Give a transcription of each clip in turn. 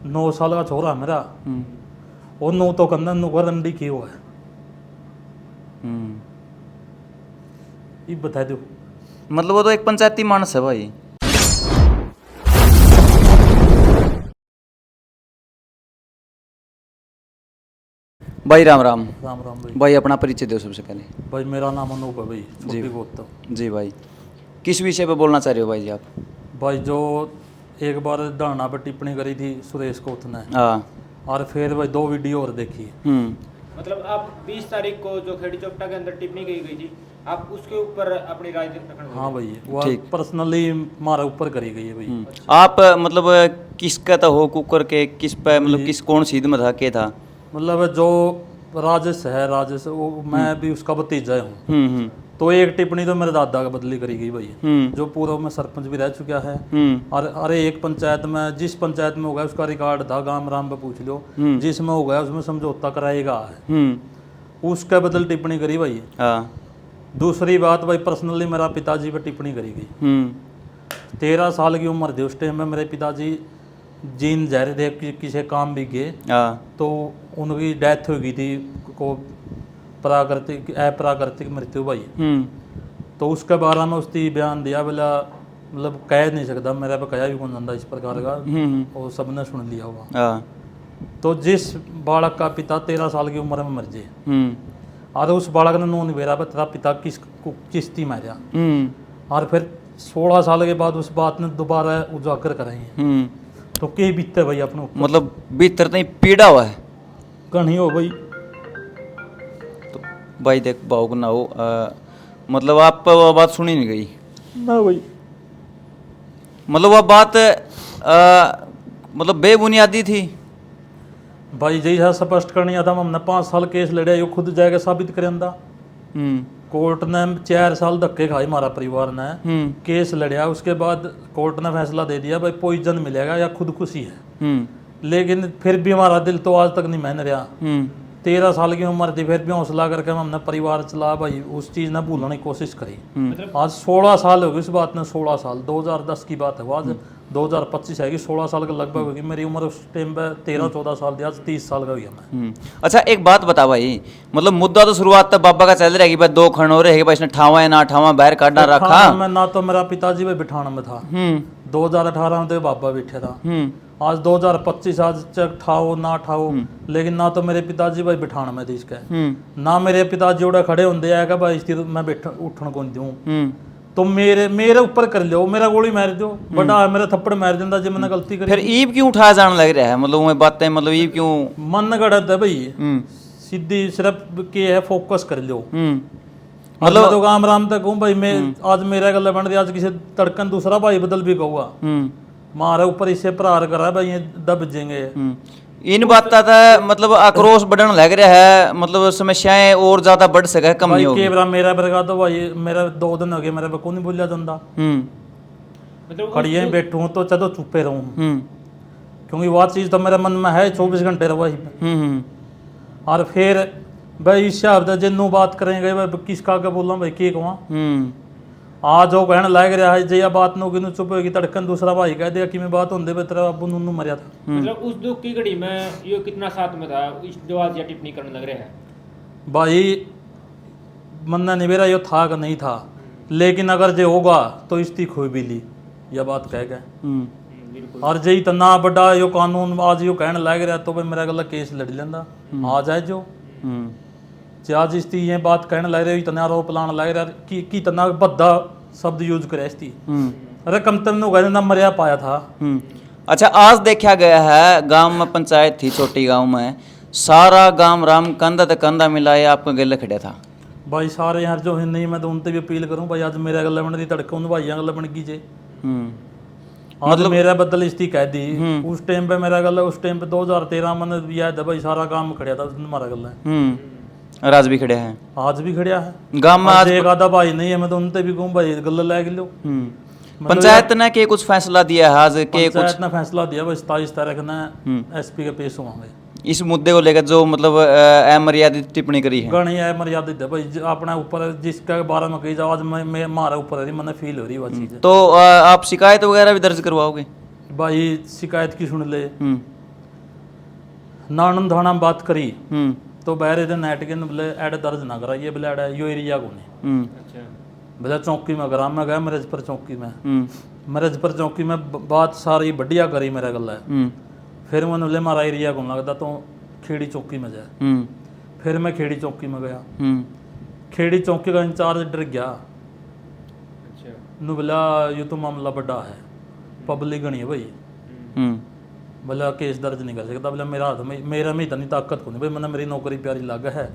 9 साल का छोरा है मेरा, और नू तो कंधा नू का रंडी की हुआ है, ये बता दो। मतलब वो तो एक पंचायती मानस है भाई। भाई राम राम। राम राम भाई। भाई अपना परिचय दो सबसे पहले। भाई मेरा नाम अनूप है भाई, जी छोटी गोत्र। जी भाई, किस विषय पे बोलना चाह रहे हो भाई जी आप? भाई जो एक बार धारणा पर टिप्पणी करी थी सुरेश कोथ ने, हाँ। और फिर भाई 2 वीडियो और देखी। मतलब आप 20 तारीख को जो खेड़ी चौपटा के अंदर टिप्पणी की गई थी, आप उसके ऊपर अपनी राय रखना। हाँ भाई, वो ठीक। पर्सनली हमारे ऊपर करी गई है भाई। आप मतलब किसका था हो कुकर के किस पे, मतलब किस कौन सीध में था के था? मतलब जो राजेश है, राजेश वो मैं भी उसका भतीजा हूँ। हम्म। तो एक टिप्पणी तो मेरे दादा का बदली करी गई भाई, हम्म। जो पूर्व में सरपंच भी रह चुका है। हम्म। और अरे एक पंचायत में, जिस पंचायत में हो गया उसका रिकॉर्ड था, गांव राम पे पूछ लो, जिसमें हो गया उसमें समझौता कराएगा है, उसके बदल टिप्पणी करी भाई। हाँ। दूसरी बात भाई, पर्सनली मेरा पिताजी पे टिप्पणी करी गई। 13 साल की उम्र थी उस टाइम में, मेरे पिताजी जीन जा रहे थे किसी काम भी गए, तो उनकी डेथ हो गई थी, को प्राकृतिक अप्राकृतिक मृत्यु भाई। तो उसके बारे में उसने बयान दिया, बोला मतलब कह नहीं सकता, मेरे पे कहा भी कौन जाता इस प्रकार का, और सबने सुन लिया होगा। तो जिस बालक का पिता 13 साल की उम्र में मर जाए, और उस बालक ने नून बेरा तेरा पिता किस्ती मारा, और फिर 16 साल के बाद उस बात ने दोबारा उजागर कराई, तो के बीतते भाई अपने ऊपर। मतलब भीतर नहीं पीड़ा हुआ है कहीं हो भाई। तो भाई देख भावुक ना हो, मतलब आप पर वो बात सुनी नहीं गई ना भाई, मतलब वो बात मतलब बेबुनियादी थी भाई जैसा स्पष्ट करनी था, हमने 5 साल केस लड़े, यो खुद जाएगा साबित करेंदा। कोर्ट ने 4 साल धक्के खाए हमारा परिवार ने, केस लड़या, उसके बाद कोर्ट ने फैसला दे दिया भाई पॉइजन मिलेगा या खुदकुशी है। लेकिन फिर भी हमारा दिल तो आज तक नहीं मान रहा। 13 साल की उम्र थी, फिर भी हौसला करके हमने परिवार चला भाई, उस चीज़ ने भूलने की कोशिश करी। आज 16 साल हो गई इस बात ने, 16 साल 2010 की बात है, आज 2025 है कि 16 साल के लगभग होगी। मेरी उम्र उस टाइम पे 13-14 साल थी, आज 30 साल का हुआ मैं। अच्छा एक बात बता भाई, मतलब मुद्दा तो शुरुआत तक बाबा का चल रहा है कि भाई 2 खंड हो रहे हैं, भाई इसने ठावा है ना ठावा बाहर काटना रखा। मैं ना तो मेरा पिताजी भाई बिठाना में था, 2018 में तो बाबा बैठा था, आज 2025, आज चक ठाओ ना ठाओ, लेकिन ना तो मेरे पिताजी भाई बिठाना में थे इसके, ना मेरे पिताजी उड़ा खड़े होंगे आएगा भाई इस मैं बैठ उठन को दूं, तो मेरे ऊपर कर लो, मेरा गोली मार दो, बड़ा मेरा थप्पड़ मार देंदा जे मैंने गलती करी। फिर ईब क्यों उठाया जाने लग रहा है, मतलब वो बातें, मतलब ईब क्यों मन गड़त है भाई, सीधी सिर्फ के है फोकस कर लो। मतलब तो काम राम तक हूँ भाई, मैं आज मेरा गला बन रही, आज किसी तड़कन दूसरा भाई बदल भी कहूँगा, मारे ऊपर इसे प्रहार करा भाई, ये दब जाएंगे। इन बातों का मतलब आक्रोश बढ़ने लग रहा है, मतलब समस्याएं और ज्यादा बढ़ सके, कम नहीं होगी। मेरा बरगा तो भाई, मेरा 2 दिन हो गए, मेरे पे को नहीं बोलिया जाता, मतलब खड़िए बैठूँ तो चलो चुपे रहूँ, क्योंकि वह चीज़ तो मेरे मन में है 24 घंटे रहा वही। और फिर भाई इस हिसाब से जिन्नू बात करेंगे भाई, किसका क्या बोला भाई, के कहूँ आज वो कहने लग रहा है जे बात नो कि चुप होगी, तड़कन दूसरा भाई कह दिया कि मैं बात होंदे पे तेरा अब्बू नूनू मरिया था। मतलब उस दुख की घड़ी में ये कितना साथ में था, इस जो आज ये टिप्पणी करने लग रहे हैं भाई, मन्ना निवेरा यो था कि नहीं था, लेकिन अगर जे होगा तो इसकी खोई भी ली, यह बात कह गए। और जे इतना बड़ा यो कानून आज यो कहने लग रहा तो भाई मेरा गला केस लड़ लेंदा, आ जाए जो आज इसकी ये बात कहने लग रही, इतना आरोप लाने लग रहा कि इतना बद्दा शब्द यूज करे इसकी, अरे कम तम नो कहने ना मरिया पाया था। अच्छा आज देखा गया है, गांव में पंचायत थी, छोटी गांव में सारा गांव राम कंधा तक कंधा मिलाए आपको गले खड़ा था भाई, सारे यार जो है नहीं, मैं तो उनसे भी अपील करूं भाई, आज मेरा गला बन रही तड़का उन भाइयों गला बन कीजिए। मतलब मेरा बदल इसकी कह दी, उस टाइम पे मेरा गला, उस टाइम पे 2013 में याद है भाई, सारा काम खड़ा था हमारा गला, राज भी खड़े हैं, आज भी खड़ा है गांव में। आज एक आधा भाई नहीं है, मैं तो उनसे भी कहूँ भाई गला लग लो। पंचायत ने के कुछ फैसला दिया है आज के, पंचायत ने फैसला दिया भाई 27 तारीख ने एसपी के पेश होंगे इस मुद्दे को लेकर, जो मतलब अमर्यादित टिप्पणी करी है। गणी है मर्यादित है भाई, अपने ऊपर जिसके बारे में कही जाओ, आज मैं हमारे ऊपर है, मैंने फील हो रही वो चीज़। तो आप शिकायत वगैरह भी दर्ज करवाओगे? भाई शिकायत की सुन ले, नानंद थाना में बात करी तो बहरे दिन नेट के बोले एड दर्ज ना कराइए, बोले एड यो एरिया को नहीं। अच्छा बोले चौकी में करा, मैं गया मरज पर चौकी में, मरज पर चौकी में बात सारी बढ़िया करी मेरा गला है। फिर मैंने बोले मारा एरिया को लगता तो खेड़ी चौकी में जाए। फिर मैं खेड़ी चौकी में गया, खेड़ी चौकी का इंचार्ज डर गया, अच्छा नु बोला ये तो मामला बड़ा है, पब्लिक गणी है भाई, बोला केस दर्ज नहीं कर सकता। बोला मेरा हाथ में, मेरा में इतनी ताकत को नहीं भाई, मैंने मेरी नौकरी प्यारी लग है,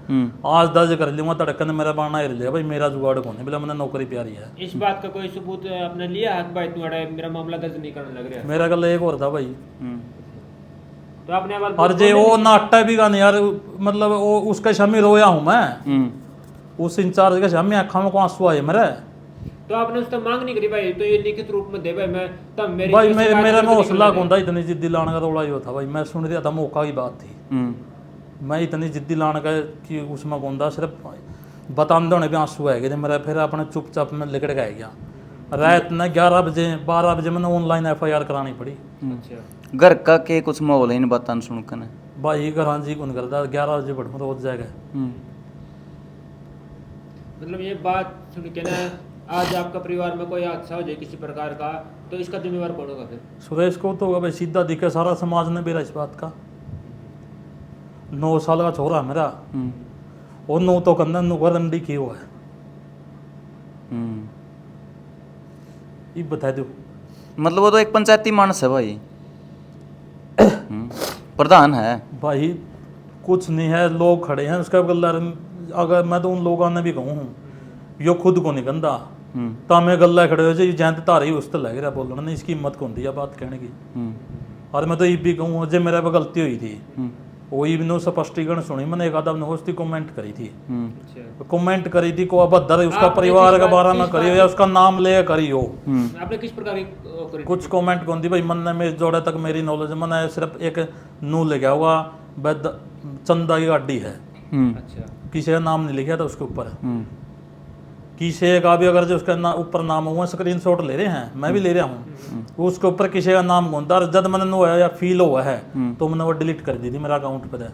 आज दर्ज कर लूंगा, तड़कन मेरा बाना हिल लिया भाई, मेरा जुगाड़ को नहीं। बोला मैंने नौकरी प्यारी है। इस बात का कोई सबूत आपने लिया है कि भाई तुम्हारा मेरा मामला दर्ज नहीं करने लग रहा है? मेरा गल एक और था भाई, तो आपने आवाज और जे वो नाटा भी गाने यार, मतलब वो उसके शामी रोया हूँ मैं, उस इंचार्ज के शामी आँखों में को आंसू आए मेरे। तो आपने उससे मांग नहीं करी भाई तो ये लिखित रूप में दे भाई, मैं तब मेरी भाई केस मेरे शिकायत मेरा दर्ज में नहीं हौसला करने कौन था, इतनी जिद्दी लाने का रोड़ा ही था भाई, मैं सुन रहा था मौका की बात थी, मैं इतनी जिद्दी लाने का कि उसमें कौन था, सिर्फ बताते होने भी आंसू है गए मेरा। फिर अपने चुपचाप में लिकड़ गया गया, रात में 11 बजे 12 बजे मैंने ऑनलाइन FIR करानी पड़ी। अच्छा घर का के कुछ माहौल है इन बातों सुनकर भाई घर जी कौन करता, 11 बजे बढ़ रोज जाएगा। मतलब ये बात सुन के ना, आज आपका परिवार में कोई हादसा हो जाए किसी प्रकार का तो इसका जिम्मेवार कौन होगा फिर? सुरेश को तो भाई सीधा दिखे सारा समाज ने बेरा इस बात का। 9 साल का छोरा मेरा, और 9 तो कंधा नु रंडी की हुआ है, ये बता दो। मतलब वो तो एक पंचायती मानस है भाई, प्रधान है भाई कुछ नहीं है, लोग खड़े हैं उसका गल्ला। अगर मैं तो उन लोगों ने भी कहूँ यो खुद को नहीं गंदा, तामे गल्ला खड़े हो जाए जैंत तारी उस तो लग रहा बोलना नहीं, इसकी हिम्मत कौन दी है बात कहने की। और मैं तो ये भी कहूँ जो मेरे पे गलती हुई थी, वही भी स्पष्टीकरण सुनी मैंने, एक आधा उसकी कमेंट करी थी, कमेंट करी थी को अभद्र उसका परिवार के बारे में करी हो या उसका नाम ले करी हो। आपने किस प्रकार की करी? कुछ कमेंट कौन थी भाई, मन ने मेरे जोड़े तक मेरी नॉलेज मैंने सिर्फ एक नू ले गया हुआ चंदा की गाड़ी है, अच्छा किसी का नाम नहीं लिखा था उसके ऊपर, किसी का भी अगर जो उसका ऊपर नाम हुआ स्क्रीनशॉट ले रहे हैं, मैं भी ले रहा हूँ, उसके ऊपर किसी का नाम कौन था, जब मैंने नो या फील हुआ है तो मैंने वो डिलीट कर दी थी मेरा अकाउंट पर है।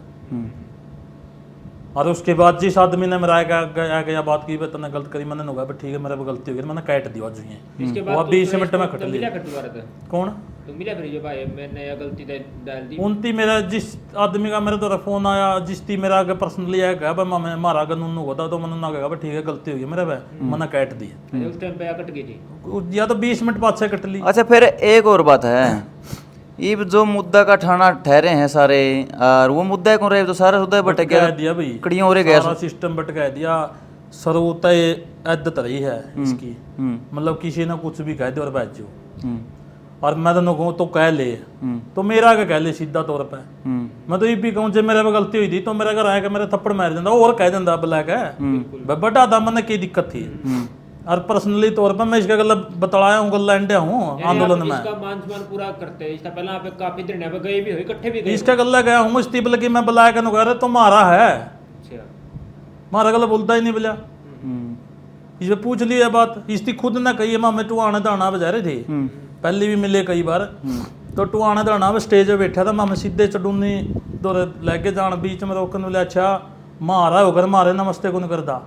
और उसके बाद जिस आदमी ने मेरा गया बात की तूने गलत करी, मैंने होगा ठीक है मेरे को गलती हो गई, मैंने काट दिया जो इसके वो बाद 20 मिनट में कट मिला लिया। फिर दोबारा था कौन तो मिला फिर ये भाई मैंने ये गलती डाल दी? उनती मेरा जिस आदमी का मेरे तो फोन आया जिस ती मेरा आगे पर्सनली आया मैं मारा अगर उन्होंने होता तो मैंने ना कहा ठीक है गलती हो गई मेरे पे, मैंने काट दी। उस टाइम पे कट गई थी या तो 20 मिनट बाद से कट ली। अच्छा फिर एक और बात है, ये जो मुद्दा का ठाना ठहरे हैं सारे, और वो मुद्दा कौन रहे तो सारा मुद्दा भटक गया दिया भाई, कड़ियों हो गया सारा सिस्टम भटका दिया। सरोतय इद्दत रही है इसकी, मतलब किसी ने कुछ भी कह दे और बैठ जाओ, और मैं तो कहूँ तो कह ले तो मेरा क्या कह ले सीधा तौर पे। मैं तो ये भी कहूँ जब मेरे पे गलती हुई थी तो मेरा घर आया कि मेरे थप्पड़ मार देता और कह देता ब्लैक है बड़ा था मैंने की दिक्कत थी। और पर्सनली तौर पर मैं इसका गलत बतलाया हूँ, गल्ला इंडिया हूँ आंदोलन में, इसका मान सम्मान पूरा करते हैं। इसका पहले आप काफी धरने पे गए भी हो, इकट्ठे भी गए इसका गल्ला गया हूँ इस तिबल की मैं बुलाया कर रहे तो मारा है, अच्छा मारा गला बोलता ही नहीं बोला। इस पे पूछ लिया बात, इसकी खुद ना कही मैं टू आने दाना बजा रहे थे, पहले भी मिले कई बार तो टू आने दाना स्टेज पे बैठा था, मैं सीधे चडूनी दौरे लेके जान बीच में रोकने बोले अच्छा मारा होकर मारे नमस्ते को नहीं करता,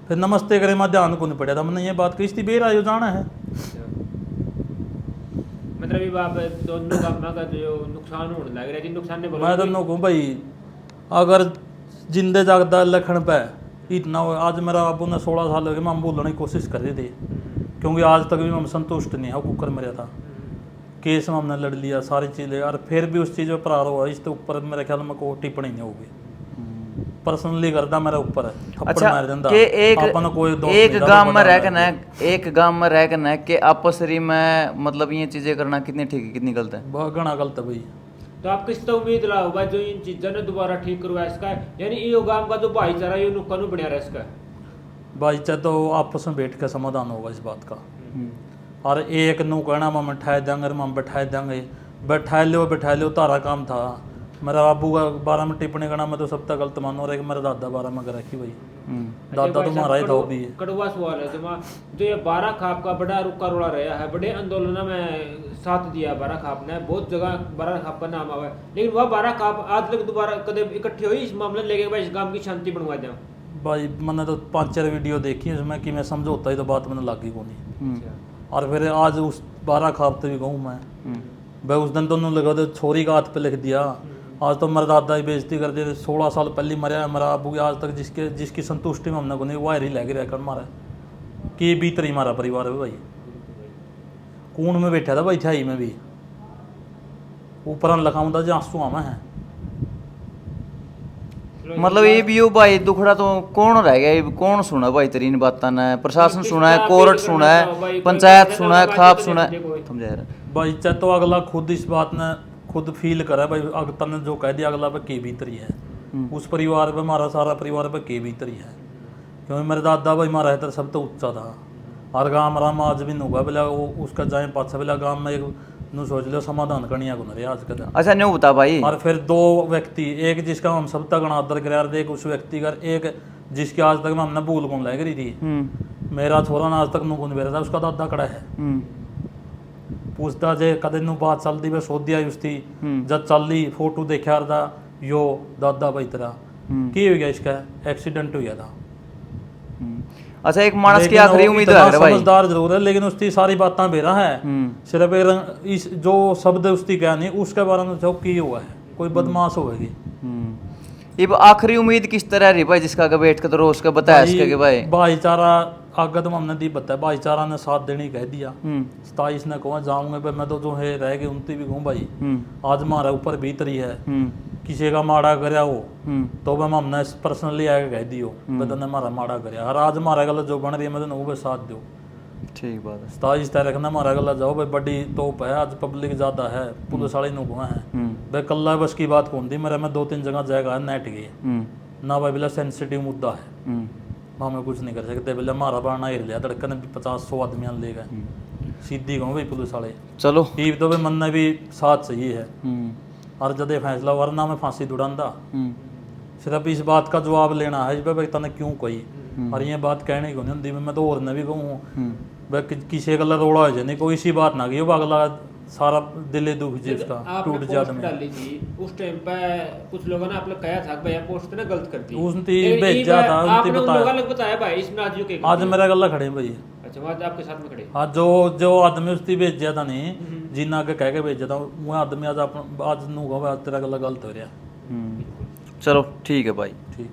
फिर नमस्ते करे मैं ध्यान को नहीं पड़ा था, मैंने ये बात कही थी बेर आयो जाना है। मतलब ये आप दोनों का जो नुकसान होने लग रहा है, नुकसान ने बोला मैं दोनों को भाई अगर जिंदे जागदा लखन पे इतना आज मेरा बाबू ने 16 साल हो गए, मैं बोलने की कोशिश कर रही थी क्योंकि आज तक भी मैं संतुष्ट नहीं है, कुकर मेरा था केस में हमने लड़ लिया सारी चीज़ें, और फिर भी उस चीज़ पर प्रहार हुआ, इसके ऊपर मेरे ख्याल में कोई टिप्पणी नहीं होगी, पर्सनली करता मेरा ऊपर है थप्पड़ अच्छा मार देता कि एक गांव में रह के एक गांव में रह के कि आपसरी में मतलब ये चीजें करना कितनी ठीक है कितनी गलत है? बहुत घना गलत है भाई। तो आप किस तो उम्मीद लाओ भाई जो इन चीजों ने दोबारा ठीक करवा इसका, यानी ये गांव का जो भाईचारा ये नुकसान बढ़िया रहा इसका भाईचारा तो आपस में बैठ के समाधान होगा इस बात का, और एक नू कहना मैं बैठाए देंगे मैं बैठाए देंगे, बैठा लो तारा काम था, मेरा बाबू का 12 में टिप्पणी करना मैं तो सब तक गलत मानो रहा कि मेरा दादा 12 में कर रखी भाई। दादा तो मारा ही था वो भी है। कड़वा सवाल है जो ये 12 खाप का बड़ा रुका रोड़ा रहा है, बड़े आंदोलन में साथ दिया 12 खाप ने, बहुत जगह 12 खाप का नाम आवा है, लेकिन वह 12 खाप आज तक दोबारा कदे इकट्ठे हुई इस मामले लेके भाई इस गांव की शांति बनवा दें। भाई मैंने तो 5-4 वीडियो देखी उसमें कि मैं समझौता ही तो बात मैंने लागी को नहीं। और फिर आज उस 12 खाप तो भी कहूँ मैं भाई उस दिन तो उन्होंने लगा तो छोरी का हाथ पे लिख दिया। आज तो मेरा दादा ही बेइज्जती कर दिया। 16 साल पहले मरा है मेरा अबू, आज तक जिसकी संतुष्टि में हमने को नहीं वायर ही लगे रहकर मारा कि भीतर ही मारा परिवार है भाई। कून में बैठा था भाई छाई में भी, ऊपर लखाऊं था जो आंसू आमा है। मतलब ये भी हो भाई दुखड़ा तो कौन रह गया, ये कौन सुना भाई तेरी इन बातों ने? प्रशासन सुना है, कोर्ट सुना है, पंचायत सुना है, खाप सुना है, समझा यार भाई चाहे तो अगला खुद इस बात ने खुद फील करे भाई। अगता ने जो कह दिया अगला पे के भीतरी है, उस परिवार पे हमारा सारा परिवार पे के भीतरी है। क्योंकि मेरे दादा भाई मारा है तो सब तो उच्चा था। हर गाँव राम आज भी होगा बोला वो उसका जाए पाछा बोला गाँव में एक नु सोच लो समाधान करनिया को नहीं आज के दिन। अच्छा नहीं बता भाई। और फिर 2 व्यक्ति, एक जिसका हम सब तक अनादर करार एक उस व्यक्ति का, एक जिसकी आज तक मैं हमने भूल कौन लग रही थी। मेरा छोरा ना आज तक नु कौन बेरा था, उसका दादा खड़ा है पूछता जे कदे नु बात चलती वे सोधिया उसकी जब चल ली फोटो देखा था यो दादा भाई तेरा की हो गया, इसका एक्सीडेंट हो गया था। अच्छा एक मानस की आखिरी उम्मीद है भाई, समझदार जरूर है लेकिन उसकी सारी बातें बेरा है। सिर्फ एक इस जो शब्द उसकी क्या नहीं उसके बारे में जो की हुआ है कोई बदमाश होगी। अब आखिरी उम्मीद किस तरह रही भाई, जिसका आगे बैठ के तो रोज का बताया इसका कि भाई भाईचारा आगे तो हमने दी बताया, भाईचारा ने साथ देने कह दिया। 27 ने कहूँ जाऊंगे भाई मैं तो जो है रह गए उनती भी कहूँ भाई आज हमारा ऊपर भीतरी है। किसी का माड़ा करया हो तो वह हमने पर्सनली आके कह दियो बदन हमारा माड़ा करया, हर आज हमारा गलत जो बन रही है मैं वो भी साथ दो। ठीक बात है। 27 तारीख ना हमारा गला जाओ भाई बड़ी तोप है, आज पब्लिक ज्यादा है, पुलिस वाले नु है भाई कल्ला बस की बात कौन थी। मेरा मैं 2-3 जगह जाएगा नेट गई ना भाई बिला सेंसिटिव मुद्दा है, हमें कुछ नहीं कर सकते। बोले हमारा बारना हिर लिया धड़कन 50-100 आदमी ले गए सीधी कहूँ भाई पुलिस वाले। चलो ठीक तो भाई मन ने भी साथ सही है और जदे फैसला वरना मैं फांसी दुड़ांदा। सिर्फ इस बात का जवाब लेना है भाई तने क्यों कही, और ये बात कहने को नहीं होती। मैं तो और ने भी कहूँ भाई किसी गला रोड़ा हो जाए नहीं कोई इसी बात ना की अगला सारा दिल दुख जी उसका टूट जाता में। डाली थी उस टाइम पे कुछ लोगों ने आप लोग कहा था भाई पोस्ट ने गलत कर दी, उसने भेजा था आपने उन लोगों ने बताया भाई इसमें आज के आज मेरा गला खड़े भाई। अच्छा आज आपके साथ में खड़े आज जो आदमी उसने भेजा था नहीं जिन्ना के कह के भेजा था वो आदमी आज अपना आज नूगा आज तेरा गला गलत हो रहा। चलो ठीक है भाई। ठीक।